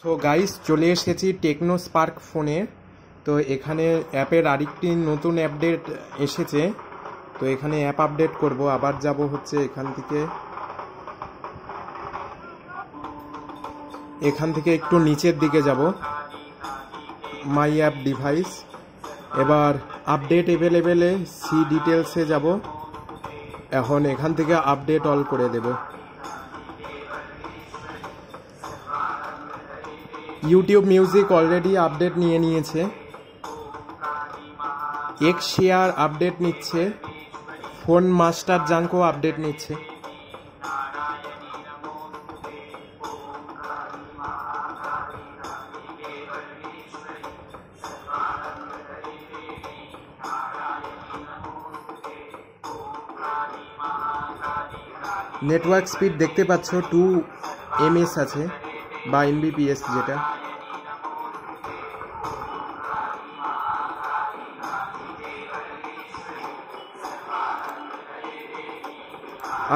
তো গাইস চলে এসেছি টেকনো স্পার্ক ফোনে। তো এখানে অ্যাপের আরেকটি নতুন আপডেট এসেছে। তো এখানে অ্যাপ আপডেট করব, আবার যাব হচ্ছে এখান থেকে একটু নিচের দিকে যাব, মাই অ্যাপ ডিভাইস। এবার আপডেট অ্যাভেলেবেলে সি ডিটেলসে যাব। এখন এখান থেকে আপডেট অল করে দেব। ইউটিউব মিউজিক অলরেডি আপডেট নিয়েছে। এক্স শেয়ার আপডেট নিচ্ছে। ফোন মাস্টার জাঙ্কও আপডেট নিচ্ছে। নেটওয়ার্ক স্পিড দেখতে পাচ্ছ 2 ms আছে বা mbps যেটা।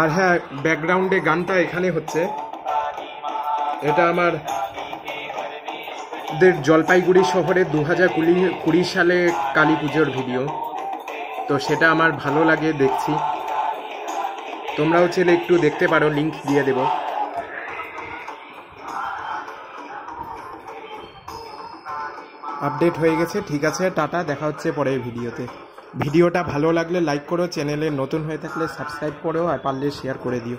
আর হ্যাঁ, ব্যাকগ্রাউন্ডে গানটা এখানে হচ্ছে, এটা আমাদের জলপাইগুড়ি শহরে 2020 সালে কালী পুজোর ভিডিও। তো সেটা আমার ভালো লাগে, দেখছি। তোমরাও চাইলে একটু দেখতে পারো, লিংক দিয়ে দেব। আপডেট হয়ে গেছে, ঠিক আছে, টাটা, দেখা হচ্ছে পরের ভিডিওতে। ভিডিওটা ভালো লাগলে লাইক করো, চ্যানেলে নতুন হয়ে থাকলে সাবস্ক্রাইব করো, আর পারলে শেয়ার করে দিও।